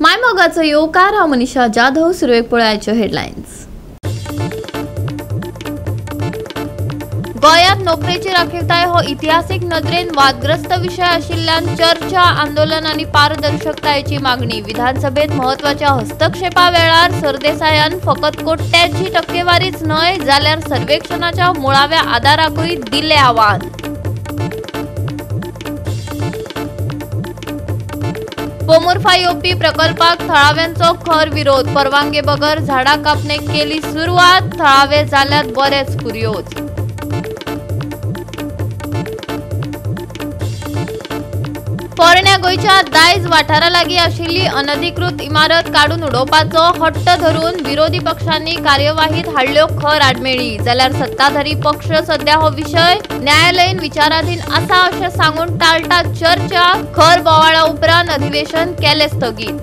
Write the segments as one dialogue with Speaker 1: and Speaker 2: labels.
Speaker 1: मायमोगाचो येवकार हांव मनीषा जाधव. सुरवेक पळोवयाच्यो हेडलायन्स. गोंयांत नोकरेची राखीवताय हो इतिहासीक नदरेन वादग्रस्त विषय आशिल्ल्यान चर्चा, आंदोलन आनी पारदर्शकतायेची मागणी. विधानसभेत म्हत्वाच्या हस्तक्षेपा वेळार सरदेसायान फकत कोट्याची टक्केवारीच न्हय जाल्यार सर्वेक्षणाच्या मुळाव्या आदाराकूय दिले आव्हान. पोमुर्फा येवपी प्रकल्पाक थळाव्यांचो खर विरोध. परवानगी बगर झाडां कापणेक केली सुरवात. थळावे जाल्यात बरेच कुरियोज. पोरण्या गोंयच्या दायज वाठारा लागीं आशिल्ली अनधिकृत इमारत काडून उडोवपाचो हट्ट धरून विरोधी पक्षांनी कार्यवाहीत हाडल्यो खर आडमेळी. जाल्यार सत्ताधारी पक्ष सध्या हो विशय न्यायालयीन विचाराधीन आसा अशें सांगून टाळटा चर्चा. खर बोवाळा उपरांत अधिवेशन केले स्थगीत.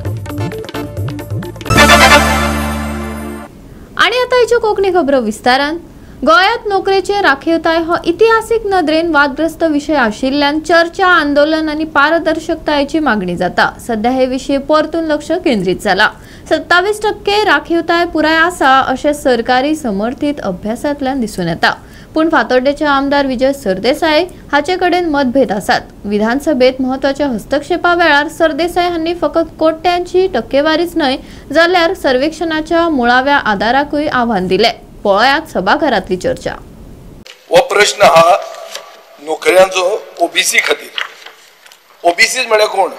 Speaker 1: आनी आतां हेच्यो कोंकणी खबरो विस्तारान. गोंयांत नोकरेचे राखीवताय हो इतिहासीक नदरेन वादग्रस्त विषय आशिल्ल्यान चर्चा, आंदोलन आनी पारदर्शकतायेची मागणी जाता. सध्या हे विशीं परतून लक्ष केंद्रीत जाला. 27% राखीवताय पुराय आसा अशें सरकारी समर्थीत अभ्यासांतल्यान दिसून येता. पूण फातोड्डेचे आमदार विजय सरदेसाय हाचे कडेन मतभेद आसात. विधानसभेत म्हत्वाच्या हस्तक्षेपा वेळार सरदेसाय हांणी फकत कोट्यांची टक्केवारीच न्हय जाल्यार सर्वेक्षणाच्या मुळाव्या आदाराकूय आव्हान दिलें. पळयात सभाघरातली चर्चा.
Speaker 2: हो प्रश्न हा नोकऱ्यांचो ओबीसी खातीर. ओबीसी म्हणजे कोण?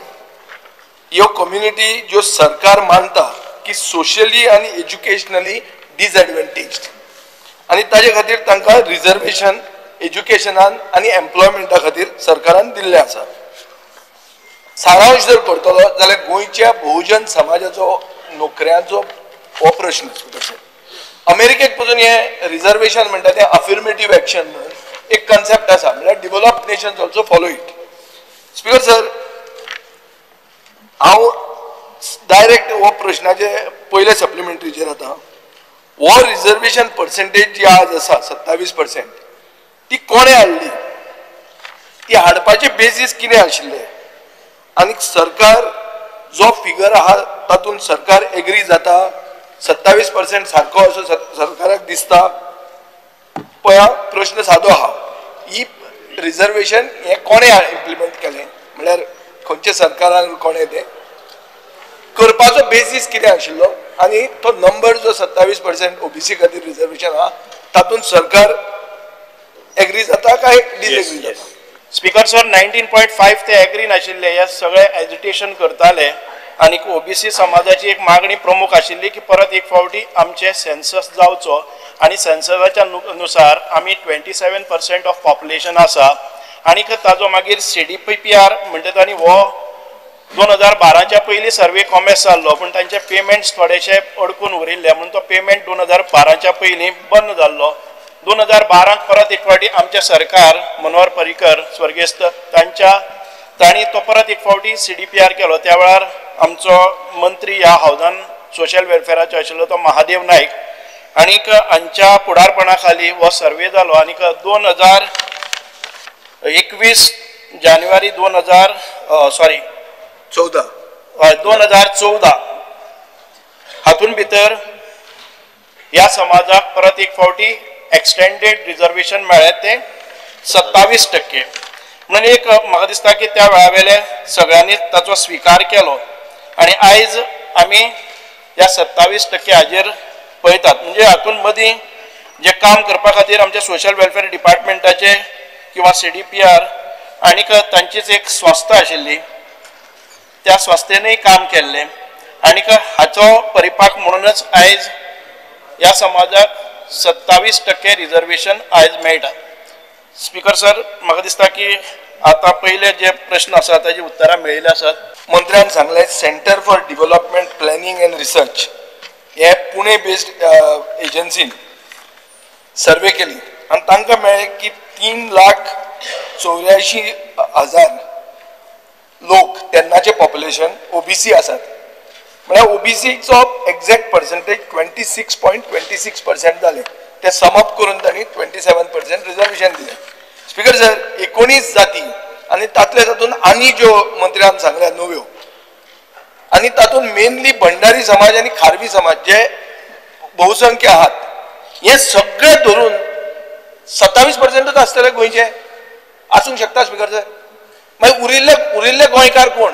Speaker 2: ह्यो कम्युनिटी ज्यो सरकार मानता की सोशली आनी एज्युकेशनली डिसएडवांटेज्ड आनी ताजे खातीर तांकां रिजर्वेशन एज्युकेशनान आनी एम्प्लॉयमेंटा खातीर सरकारान दिल्लें आसा. सारांश जर करतलो जाल्यार गोंयच्या बहुजन समाजाचो नोकऱ्यांचो हो प्रश्न. अमेरिकेत पासून हे रिजर्वेशन म्हणटा ते अफर्मेटिव्ह एक्शन म्हणून एक कन्सेप्ट आसा. म्हणजे developed nations also follow it. Speaker sir, हांव डायरेक्ट हो प्रश्नाचे पयले सप्लिमेंटरीचेर आता. हो रिजर्वेशन पर्सेंटेज जी आज आसा 27% ती कोणे हाडली? ती हाडपाचे बेसीस कितें आशिल्ले? आनी सरकार जो फिगर आहा तातूंत सरकार एग्री जाता? 27% सारको असो सरकाराक दिसता? पळया, प्रश्न सादो आहा. ही रिजर्वेशन हे कोणे इम्प्लिमेंट केलें? म्हळ्यार खंयच्या सरकारान कोणे तें करपाचो बेसीस कितें आशिल्लो? आनी तो नंबर जो 27% ओबीसी खातीर रिजर्वेशन आहा तातूंत सरकार एग्री जाता काय डिसएग्री जाता?
Speaker 3: स्पीकर सर, 19.5 ते एग्री नाशिल्ले. हे सगळे एजिटेशन करताले आनी ओबीसी समाजाची एक मागणी प्रमुख आशिल्ली की परत एक फावटी आमचे सेन्सस जावचो आनी सेन्ससाच्या नुसार आमी 27% ऑफ पॉप्युलेशन आसा. आनीक ताजो मागीर CDPR म्हणटा आनी हो 2012च्या पयलीं सर्वे कॉमेस जाल्लो, पूण तांचे पेमेंट्स थोडेशे अडकून उरिल्ले म्हणून तो पेमेंट 2012च्या पयलीं बंद जाल्लो. 2012 परत एक फावटी आमचे सरकार मनोहर पर्रीकर स्वर्गेस्त तांणी तो परत एक फावटी CDPR केलो. त्या वेळार आमचो मंत्री ह्या हावजान सोशल वेलफेअराचो आशिल्लो तो महादेव नायक आनीक हांच्या फुडारपणा खाली हो सर्वे जालो. आनीक 2021 जानेवारी 2014 हातून भितर ह्या समाजाक परत एक फावटी एक्सटेंडेड रिजर्वेशन मेळ्ळें ते 27%. म्हणून एक म्हाका दिसता की त्या वेळा वेले सगळ्यांनी ताचो स्विकार केलो आनी आयज आमी ह्या 27% हाजेर पळयतात. म्हणजे हातून मदीं जे काम करपा खातीर आमच्या सोशल वेलफेअर डिपार्टमेंटाचे किंवा CDPR आनीक तांचीच एक संस्था आशिल्ली, त्या संस्थेनूय काम केल्लें आनीक हाचो परिपाक म्हणूनच आयज ह्या समाजाक 27% रिजर्वेशन आयज मेळटा. स्पीकर सर, म्हाका दिसता की आता पहिले जे प्रश्न आसा ताजी उत्तरां मेळिल्ली आसात.
Speaker 2: मंत्र्यान सांगलें centre for development planning end research हे पुणे बेस्ड एजन्सीन सर्वे केली आनी तांकां मेळ्ळें की 3,84,000 लोक तेन्नाचे पॉप्युलेशन ओबीसी आसात. म्हळ्यार ओबीसीचो एक्झॅक्ट पर्सेंटेज 26.26% जाले. ते समअप करून तांणी 27% रिजर्वेशन दिलें. स्पीकर सर, 19 जाती आनी तातूंत आनी ज्यो मंत्र्यान सांगल्या नव्यो आणि तातून मेनली भंडारी समाज आणि खारवी समाज जे बहुसंख्य आहात हे सगळे धरून 27%च आसतले गोंयचे आसूंक शकता स्पीकर सर. मागीर उरिल्ले गोंयकार कोण?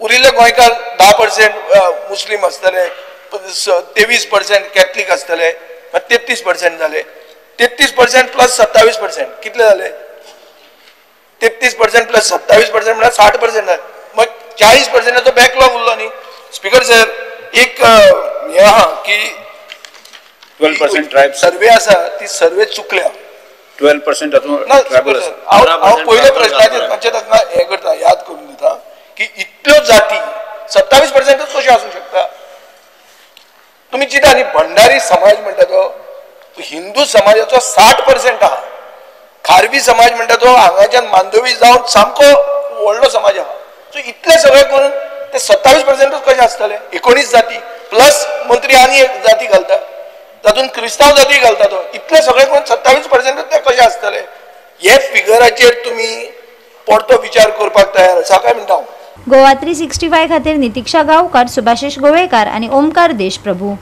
Speaker 2: उरिल्ले गोंयकार 10% मुस्लीम आसतले, 23% कॅथलीक आसतले, 33% जाले. 33% प्लस 27% कितले जाले? 33% प्लस 27% म्हणजे 60% जाले. मग 40%चा बॅकलॉग उरलो न्ही स्पीकर सर. एक हे आहा की
Speaker 4: 12% ट्रायब
Speaker 2: सर्वे आसा ती सर्वे चुकल्या.
Speaker 4: 12% ट्रायबल आसा.
Speaker 2: हांव पयले प्रश्नाचेर मातशें ताका हें करता, याद करून दिता की इतल्यो जाती 27%च कशें आसूंक शकता? तुम्ही चिंता न्ही, भंडारी समाज म्हणटा तो हिंदू समाजाचो 60% आहा. खारवी समाज म्हणटा तो हांगाच्यान मांडवी जावन सामको व्हडलो समाज आहा. सो इतले सगळे करून ते 27%च कशें आसतले? 19 जाती प्लस मंत्री आनी एक जाती घालता, तातूंत क्रिस्तांव जाती घालता तो, इतले सगळे करून 27%च ते कशें आसतले? हे फिगराचेर तुमी परतो विचार करपाक तयार आसा काय म्हणटा हांव.
Speaker 5: गोवा 365 खातीर नितीक्षा गांवकार, सुभाशीश गोवेकार आणि ओमकार देशप्रभू.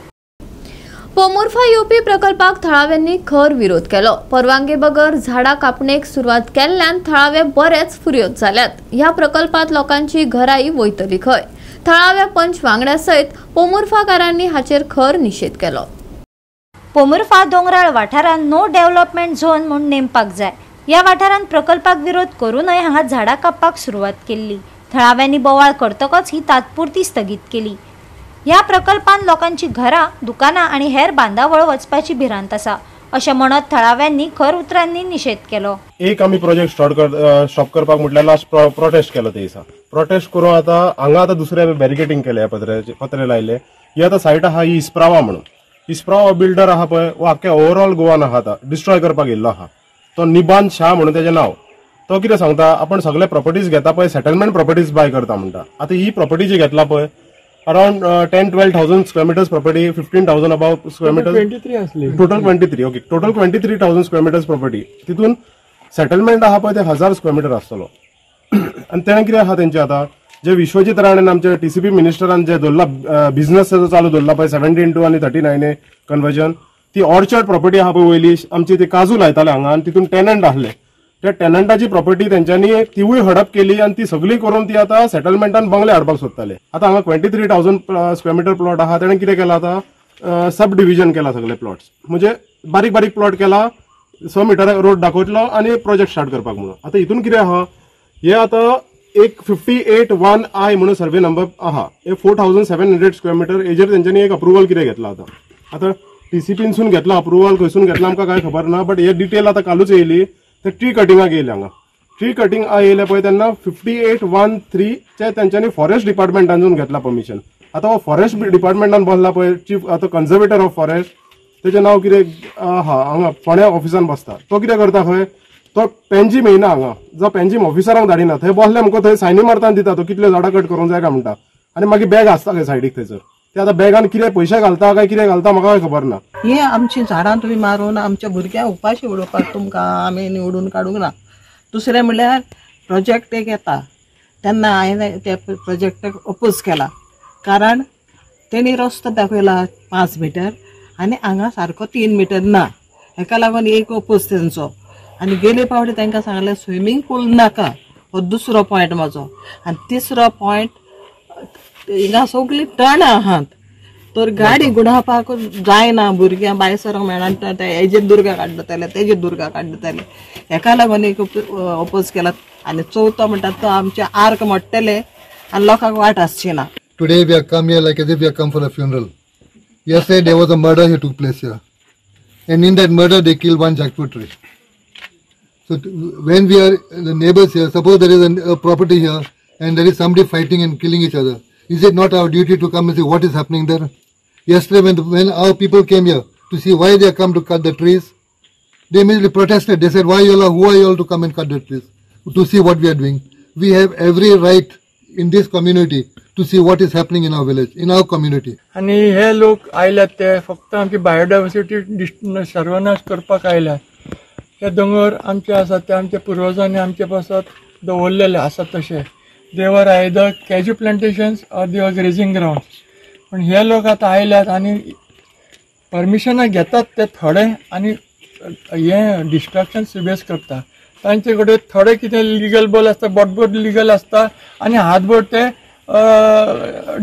Speaker 1: पोमुर्फा येवपी प्रकल्पाक थळाव्यांनी खर विरोध केलो. परवानगी बगर झाडां कापणेक सुरवात केल्ल्यान थळावे बरेच फुर्योज जाल्यात. ह्या प्रकल्पात लोकांची घराई वयतली खंय? थळाव्या पंच वांगड्या सयत पोमुर्फाकारांनी हाचेर खर निषेध केलो.
Speaker 5: पोमुर्फा दोंगराळ वाठारांत नो डेव्हलपमेंट झोन म्हूण नेमपाक जाय. ह्या वाठारांत प्रकल्पाक विरोध करूनय हांगा झाडां कापपाक सुरवात केल्ली. थळाव्यांनी बोवाळ करतकच ही तात्पुरती स्थगीत केली. ह्या प्रकल्पान लोकांची घरां, दुकानां आणि हेर बांदावळ वचपाची भिरांत आसा अशें म्हणत थळाव्यांनी खर उतरांनी निषेध केलो.
Speaker 6: एक आमी प्रोजेक्ट स्टॉप करपाक म्हटल्यार लास्ट प्रोटेस्ट केलो ते दिसा. प्रोटेस्ट करून हांगा दुसरे बॅरिकेडिंग केले, पत्रे लायले. ही आतां सायट आहा ही इस्प्रावा म्हणून. इस्प्रावा बिल्डर आहा पळय वो आख्या ओवरऑल गोवान आहा आतां डिस्ट्रॉय करपाक येयल्लो आहा. तो निबांध शाह म्हणून तेजें नांव. तो कितें सांगता, आपण सगळे प्रॉपर्टीज घेता पळय सेटलमेंट प्रॉपर्टीज बाय करता म्हणटा. आतां ही प्रॉपर्टी जी घेतला पळय around 10-12,000 square metres property, 15,000 above square metres, total 23. Okay, total 23,000 square metres property. तितून सेटलमेंट आहा पळय ते 1000 स्क्वेअर मिटर आसतलो. आनी तें कितें आहा तेंचे आतां जे विश्वजीत राणेन आमचे TCP मिनिस्टरान जे दवरला बिझनेस चालू दवरला पळय 17:2 आणि 39A कन्वर्जन, ती ऑर्चर्ड प्रॉपर्टी आहा पळय वयली आमची ती काजू लायताले हांगा आनी तितून टेनंट आहले. त्या टेनंटाची प्रॉपर्टी तेंच्यांनी तिवूय हडप केली आणि ती सगळी करून ती आता सेटलमेंटान बंगले हाडपाक सोदताले. आता हांगा 23,000 स्क्वेअर मिटर प्लॉट आहा. तेणें कितें केला आता सब डिव्हिजन केला सगळे प्लॉट्स, म्हणजे बारीक बारीक प्लॉट केला, 6 मीटर रोड दाखवतलो आणि प्रोजेक्ट स्टार्ट करपाक म्हणून. आता हितून कितें आहा, हे आता एक 58(1)I म्हणून सर्वे नंबर आहा. हे 4,700 स्क्वेअर मिटर हेजेर तेंच्यांनी एक अप्रुवल कितें घेतला. आता TCPसून घेतला अप्रुवल, खंयसून घेतला आमकां काय खबर ना, बट हे डिटेल आता कालूच येयली. ते ट्री कटिंगाक येयले. हांगा ट्री कटिंग येयले पळय तेन्ना 58(1)(3) चे तेंच्यांनी फॉरेस्ट डिपार्टमेंटानसून घेतला परमिशन. आता हो फॉरेस्ट डिपार्टमेंटान बसला पळय चीफ, आता कन्झर्वेटर ऑफ फॉरेस्ट, तेजें नांव कितें आहा हांगा फोण्या ऑफिसान बसता. तो कितें करता खंय, तो पेन्जीम येयना हांगा, जो पेन्जीम ऑफिसरांक धाडिना, थंय बसले मुको थंय सायनी मारताना दिता तो कितले झाडां कट करूंक जाय काय म्हणटा. आनी मागीर बॅग आसता खंय सायडीक थंयसर, ते आतां बॅगान कितें पयशे घालता काय कितें घालता म्हाका खबर ना.
Speaker 7: हे आमची झाडां तुमी मारून आमच्या भुरग्यांक उपाशी उडोवपाक तुमकां आमी निवडून काडूंक ना. दुसरें म्हणल्यार प्रोजेक्ट एक येता तेन्ना हांवें त्या प्रोजेक्टाक अपोज केला, कारण तेणी रस्तो दाखयला 5 मीटर आनी हांगा सारको 3 मीटर ना. हेका लागून एक अपोज तेंचो. आनी गेले फावटी तांकां सांगलें स्विमींग पूल नाका, हो दुसरो पॉयंट म्हाजो. आनी तिसरो पॉयंट हिंगा सगळीं टर्न आहात, तर गाडी गुडावपाक जायना, भुरग्यां भायर सरूंक मेळना. हेजेर दुर्गा काडटले, तेजेर दुर्गा काडटले. हेका लागून एक अपोज केला. आनी चवथो म्हणटा तो आमचे आर्क मोडटले आनी लोकांक वाट आसची ना.
Speaker 8: Today we have come here like as if we have come for a funeral. Yesterday there was a murder here took place here, and in that murder they killed one jackfruit tree. So when we are the neighbors here, suppose there is a property here and there is somebody fighting and killing each other, is it not our duty to come and see what is happening there? Yesterday when our people came here to see why they have come to cut the trees, they immediately protested. They said, who are you all to come and cut the trees? To see what we are doing. We have every right in this community to see what is happening in our village, in our community.
Speaker 9: आणि हे लोक आयल्यात ते फक्त आमची biodiversity सर्वनाश करपाक आयल्यात. हे दोंगर आमचे आसात ते आमच्या पुर्वजांनी आमचे पासत दवरलेले आसात तशे. दे वर either cashew plantations or they वर ग्रेजिंग ग्राउंड. पण हे लोक आता आयल्यात आणि परमिशनां घेतात ते थोडे आणि हे डिस्ट्रक्शन सिबियस करता. तांचे कडेन थोडे कितें लिगल बल आसता, बोटबोट लिगल आसता आणि हातबोट ते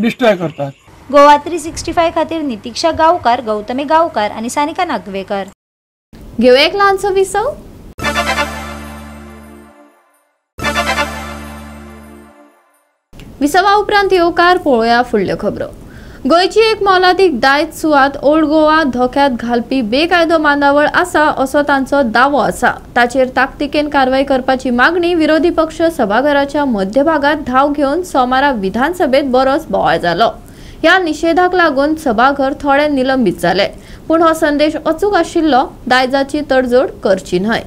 Speaker 9: डिस्ट्रॉय करतात.
Speaker 5: गोवा 365 खातीर नितीक्षा गावकार, गौतमी गावकार आणि सानिका नागवेकर.
Speaker 1: घेऊया एक ल्हानसो विसव. विसवा उपरांत येवकार पळोवया फुडल्यो खबरो. गोंयची एक मोलादीक दायज सुवात ओल्ड गोवा धोक्यात घालपी बेकायदो बांदावळ आसा असो तांचो दावो आसा. ताचेर ताकतिकेन कारवाय करपाची मागणी विरोधी पक्ष सभाघराच्या मध्यभागात धाव घेवन सोमारा विधानसभेत बरोच बोवाळ जालो. ह्या निषेधाक लागून सभाघर थोडे निलंबित जाले. पूण हो संदेश अचूक आशिल्लो, दायजाची तडजोड करची न्हय.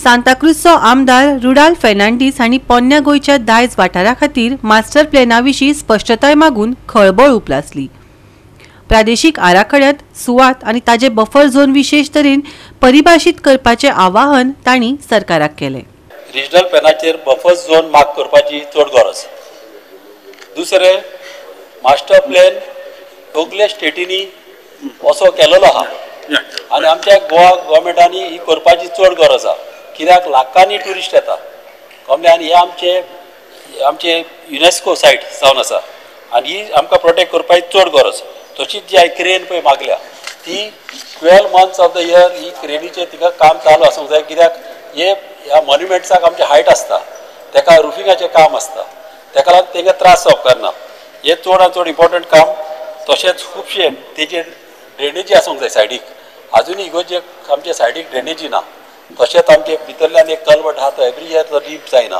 Speaker 10: सांताक्रूजचो आमदार रुडाल फेर्नांडीस हांणी पोन्न्या गोंयच्या दायज वाठारा खातीर मास्टर प्लॅनाविशीं स्पश्टताय मागून खळबळ उप्रासली. प्रादेशीक आराखड्यांत सुवात आनी ताजे बफर झोन विशेष तरेन परिभाषीत करपाचें आवाहन तांणी सरकाराक केलें.
Speaker 11: रिजनल प्लॅनाचेर बफर झोन मार्क करपाची चड गरज. दुसरें, मास्टर प्लॅन सगळे स्टेटींनी असो केलेलो आहा आनी आमच्या गोवा गव्हर्मेंटांनी ही करपाची चड गरज आहा. कित्याक लाखांनी ट्युरिस्ट येता कमले आनी हे आमचे युनेस्को सायट जावन आसा आनी ही आमकां प्रोटेक्ट करपाची चड गरज. तशीच जी क्रेन पळय मागल्या ती 12 months ऑफ द इयर ही क्रेनीचेर तिका काम चालू आसूंक जाय. कित्याक ह्या मॉन्युमेंट्साक आमचे हायट आसता, तेका रुफिंगाचें काम आसता, तेका लागून तेंका त्रास जावप ना. हे चड चड इम्पॉर्टंट काम. तशेंच खुबशे तेजेर ड्रेनेजी आसूंक जाय सायडीक. अजूनय इगोर्जे आमचे सायडीक ड्रेनेजी ना. तशेंच आमचे भितरल्यान एक कल्वट आहा तो एवरी इयर तो लीप जायना,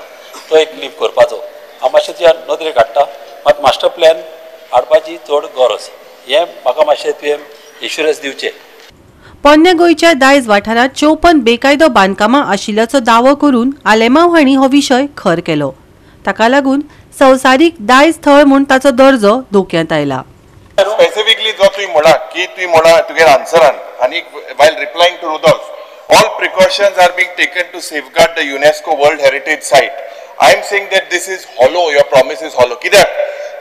Speaker 11: तो एक लीप करपाचो. हांव मातशें त्या नदरेक हाडटा. मात मास्टर प्लॅन हाडपाची चड गरज. हें म्हाका मातशें तुवें इन्शुरन्स दिवचें.
Speaker 10: पोन्न्या गोंयच्या दायज वाठारांत 54 बेकायदो बांदकामां आशिल्ल्याचो दावो करून आलेमांव हांणी हो विशय खर केलो. ताका लागून संवसारीक दायज थळ म्हूण ताचो दर्जो धोक्यांत आयला.
Speaker 3: स्पेसिफिकली जो तुवें म्हणा तुगे आन्सरान आनी while replying to Rudolph, all precautions are being taken to safeguard the UNESCO World Heritage Site. I am saying that this is hollow, your promise is hollow. Kidak?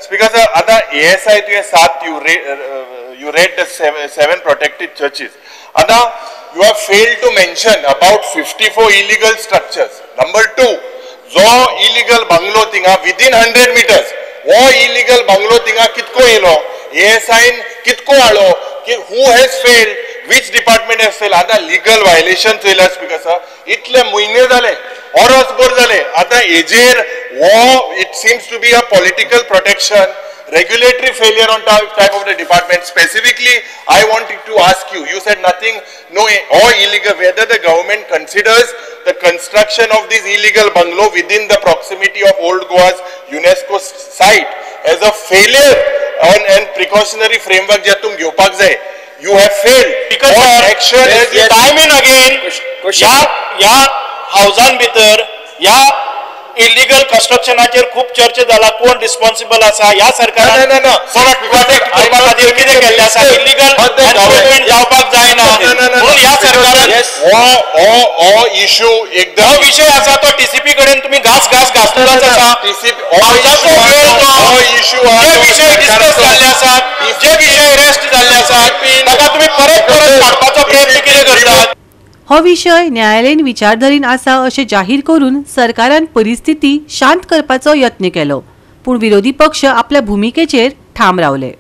Speaker 3: Because आता ASI तुवें 7 you read the 7 protected churches. आता you have failed to mention about 54 illegal structures. Number 2, जो illegal bungalow थिंगा within 100 meters, वो illegal bungalow थिंगा कितको yellow, ASI कितको आलो, who has failed, which department has failed. आता legal violation चोयला स्पीकर इतले म्हयने जाले, ऑरसभर जाले. आता हेजेर वो it seems to be a political protection, regulatory failure on type of the department. Specifically, I wanted to ask you, you said nothing, no, or illegal, whether the government considers the construction of this illegal bungalow within the proximity of Old Goa's UNESCO site as a failure and precautionary framework जे तुम घेवपाक जाय. You have failed. Because action has time and again या हाऊसान भितर या illegal कन्स्ट्रक्शनाचेर खूप चर्चा जाला. कोण रिस्पॉन्सिबल आसा या सरकारान प्रोटेक्ट करपा खातीर कितें केल्लें आसा. इलिगल एनफोर्समेंट जावपाक जायना म्हणून या सरकारान हो इशू एकदम हो विषय आसा तो टीसीपी कडेन तुमी घासलोच आसा. हो इशू जे विषय डिस्कस जाल्ले आसात, जे विषय रेस्ट जाल्ले आसात, ताका तुमी परत काडपाचो प्रयत्न कितें करतात.
Speaker 10: हो विशय न्यायालयीन विचारधरीन आसा अशें जाहीर करून सरकारान परिस्थिती शांत करपाचो यत्न केलो. पूण विरोधी पक्ष आपल्या भुमिकेचेर ठाम रावले.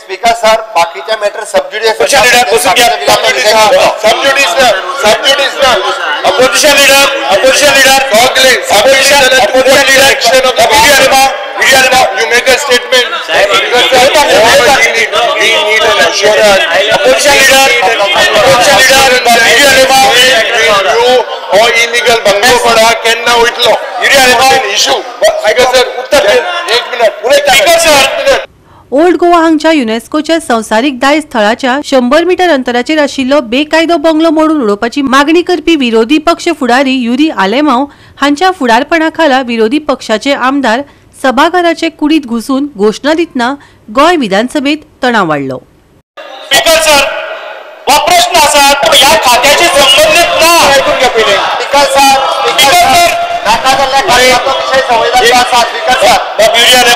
Speaker 12: स्पीकर सर, बाकीच्या matter सबज्युडिस
Speaker 3: you make a statement. We need an assurance. Or illegal bungalow पड़ा केन्ना उठलो issue. Speaker sir, उत्तर 1 minute. Speaker sir.
Speaker 10: Old Goa हांगच्या युनेस्कोच्या संवसारीक दायज थळाच्या 100 मीटर अंतराचेर आशिल्लो बेकायदो बंगलो मोडून उडोवपाची मागणी करपी विरोधी पक्ष फुडारी युरी आलेमांव हांच्या फुडारपणा खाला विरोधी पक्षाचे आमदार सभाघराचे कुडीत घुसून घोषणा दितना गोंय विधानसभेत तणाव वाडलो.
Speaker 3: स्पीकर सर, हो प्रश्न असा तो ह्या खात्याशी संबंधित ना ऐकून घ्या पहिले
Speaker 12: स्पीकर सर नाका जाल्ल्या कार्याचो विशय संवेदनशील आसा स्पीकर सर
Speaker 3: मीडिया रे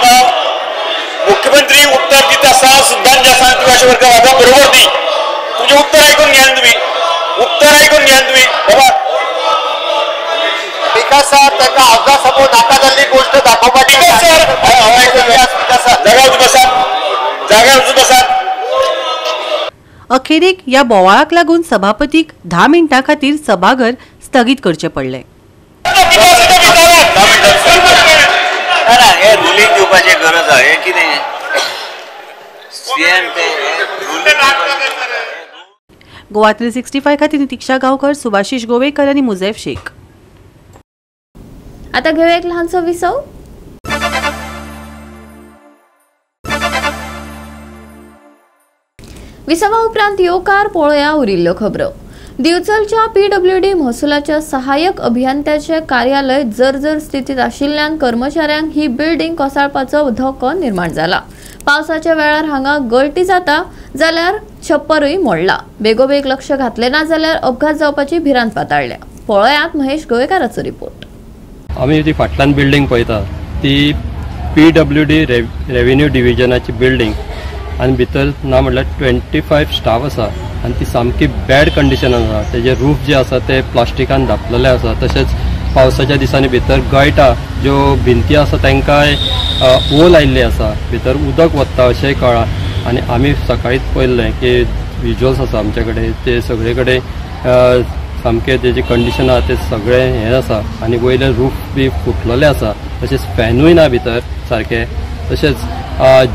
Speaker 3: मुख्यमंत्री उत्तर दित आसा सिद्धांत आसा तुम्ही अशा वर्ग वागा बरोबर दी तुझे उत्तर ऐकून घ्या तुम्ही बाबा
Speaker 12: स्पीकर सर त्यांना अभ्यासमोर नाका जाल्ली गोष्ट दाखोवपाची
Speaker 3: जाग्यावर बसा
Speaker 10: अखेरेक या बोवाळाक लागून सभापतीक 10 मिनिटां खातीर सभाघर स्थगीत करचे पडले.
Speaker 4: हे रुलींग दिवपाची गरज आहे की नाही
Speaker 10: गोवा 365 खातीर नितीक्षा गांवकर, सुभाशीष गोवेकर आणि मुझैफ शेख.
Speaker 1: आता घेऊया एक लहानसो विसव. विसवा उपरांत येवकार पळोवया उरिल्ल्यो खबरो. दिवचलच्या PWD महसुलाच्या सहाय्यक अभियंत्याचे कार्यालय जर्जर स्थितीत आशिल्ल्यान कर्मचाऱ्यांक ही बिल्डिंग कोसळपाचो धोको निर्माण जाला. पावसाच्या वेळार हांगा गळटी जाता जाल्यार छप्परूय मोडला. बेगोबेग लक्ष घातले ना जाल्यार अपघात जावपाची भिरांत पाताळल्या. पळोवयात महेश गोवेकाराचो रिपोर्ट.
Speaker 13: आम्ही ती फाटल्यान बिल्डिंग पळयता ती PWD रेव्हेन्यू डिव्हिजनाची बिल्डिंग आणि भितर ना म्हटल्यार 25 स्टाफ आसा आणि ती सामकी बॅड कंडिशनान आसा. तेजे रूफ जे आसा ते प्लास्टिकान धापलेले आसा. तशेंच पावसाच्या दिसांनी भितर गळटा ज्यो भिंती आसा तांकां ओल आयिल्ली आसा. भितर उदक वता अशेंय कळ्ळां आणि आमी सकाळीच पळयल्लें की विज्युअल्स आसा आमचे कडेन ते सगळे कडेन सामके तेजे कंडिशन आसा ते सगळे हें आसा आणि वयले रूफ बी फुटलेले आसा. तशेंच फॅनूय ना भितर सारके. तशेंच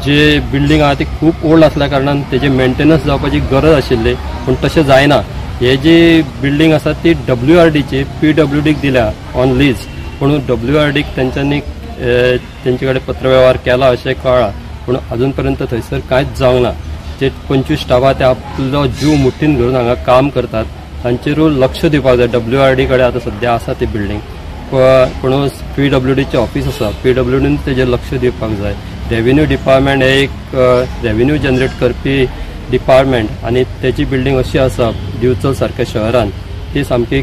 Speaker 13: जे बिल्डिंग आसा ती खूब ओल्ड आसल्या कारणान तेजे मेंटेनन्स जावपाची गरज आशिल्ली पूण तशें जायना. हे जी बिल्डिंग आसा ती WRDची PWDक दिल्या ऑन लीज पूण WRDक तेंच्यांनी तेंचे कडेन पत्रव्यवहार केला अशें कळ्ळां पूण अजून पर्यंत थंयसर कांयच जावंक ना. जे 25 स्टाफ आहा ते आपलो जीव मुठीन धरून हांगा काम करतात तांचेरूय लक्ष दिवपाक जाय. WRD कडेन आतां सद्या आसा ती बिल्डिंग पूण PWDचें ऑफिस आसा PWDन तेजेर लक्ष दिवपाक जाय. रेव्हेन्यू डिपार्टमेंट हे एक रेव्हेन्यू जनरेट करपी डिपार्टमेंट आणि त्याची बिल्डिंग अशी आसा दिवचल सारख्या शहरान ती सामकी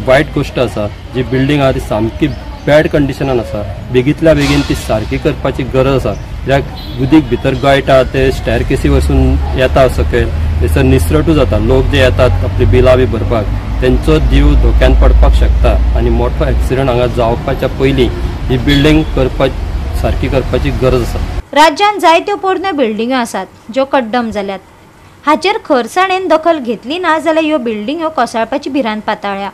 Speaker 13: वायट गोष्ट आसा. जी बिल्डिंग आहा ती सामकी बॅड कंडिशनान आसा. बेगींतल्या बेगीन ती सारकी करपाची गरज आसा. कित्याक उदीक भितर गळटा ते स्टॅर केसी वरसून येता सकयल थंयसर निसरटू जाता. लोक जे येतात आपली बिलां बी भरपाक तेंचो जीव धोक्यान पडपाक शकता आणि मोठो एक्सिडंट हांगा जावपाच्या पयलीं ही बिल्डिंग सारकी करपाची गरज आसा.
Speaker 5: राज्यात जायत्यो पोरण्यो बिल्डिंग्यो आसात ज्यो कड्डम जाल्यात. हाचेर खरसाणेन दखल घेतली ना जाल्यार ह्यो बिल्डिंग्यो कोसळपाची भिरांत पाताळ्या.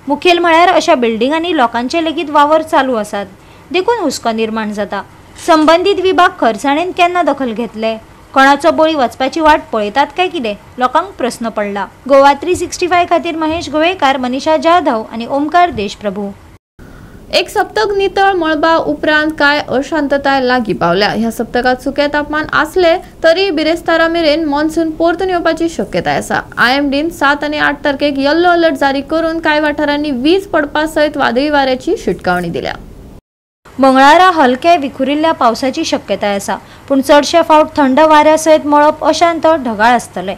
Speaker 5: मुखेल म्हळ्यार अशा बिल्डिंगांनी लोकांचे लेगीत वावर चालू आसात देखून हुस्को निर्माण जाता. संबंधीत विभाग खरसाणेन केन्ना दखल घेतले? कोणाचो बळी वचपाची वाट पळयतात काय कितें? लोकांक प्रस्न पडला. गोवा 365 खातीर महेश गोवेकार, मनीषा जाधव आणि ओमकार देशप्रभू.
Speaker 1: एक सप्तक नितळ मळबा उपरांत काय अशांतताय लागी पावल्या. ह्या सप्तकात सुके तापमान आसले तरी बिरेस्तारा मेरेन मॉन्सून परतून येवपाची शक्यताय आसा. IMDन 7 आणि 8 तारखेक येल्लो अलर्ट जारी करून कांय वाठारांनी वीज पडपा सयत वादळी वाऱ्याची शिटकावणी दिल्या.
Speaker 5: मंगळारा हलके विखुरिल्ल्या पावसाची शक्यताय आसा पूण चडशे फावट थंड वाऱ्या सयत मळब अशांत ढगाळ आसतले.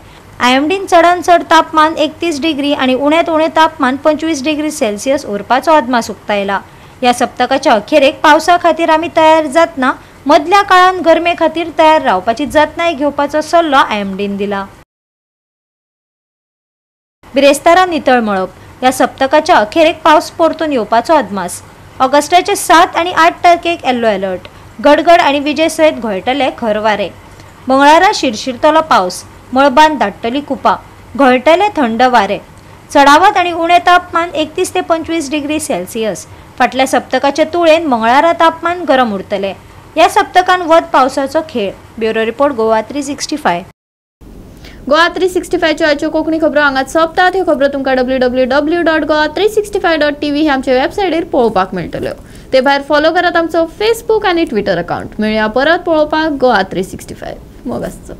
Speaker 5: IMDन चडांत चड तापमान 31 डिग्री आणि उण्यांत उणें तापमान 25 डिग्री सेल्सियस उरपाचो अदमास उक्तायला. या सप्तकाच्या अखेरेक पावसा खातीर आमी तयार जातना मदल्या काळान गरमे खातीर तयार रावपाची जतनाय घेवपाचो सल्लो IMDन दिला. बिरेस्तारा नितळ मळब. या सप्तकाच्या अखेरेक पावस परतून येवपाचो अदमास. ऑगस्टाचे 7 आणि 8 तारखेक येल्लो अलर्ट. गडगड आणि विजे सयत घोळटले खर वारे. मंगळारा शिरशिरतलो पावस. मळबांत धाडटली कुपां. घोळटले थंड वारे. चडावत आणि उणें तापमान 31 ते 25 डिग्री सेल्सियस. फाटल्या सप्तकाचे तुळेन मंगळारा तापमान गरम उरतले. या सप्तकान वत पावसाचो खेळ. Bureau report Goa 365.
Speaker 1: गोवा 365 च्यो कोंकणी खबरो हांगाच सोंपतात. ह्यो खबरो तुमकां www.goa365.tv हे आमचे वेबसायटीर पळोवपाक मेळटल्यो. ते भायर फॉलो करात आमचो फेसबूक आनी ट्विटर अकाउंट. मेळया परत पळोवपाक गोवा 365. मोग आसचो.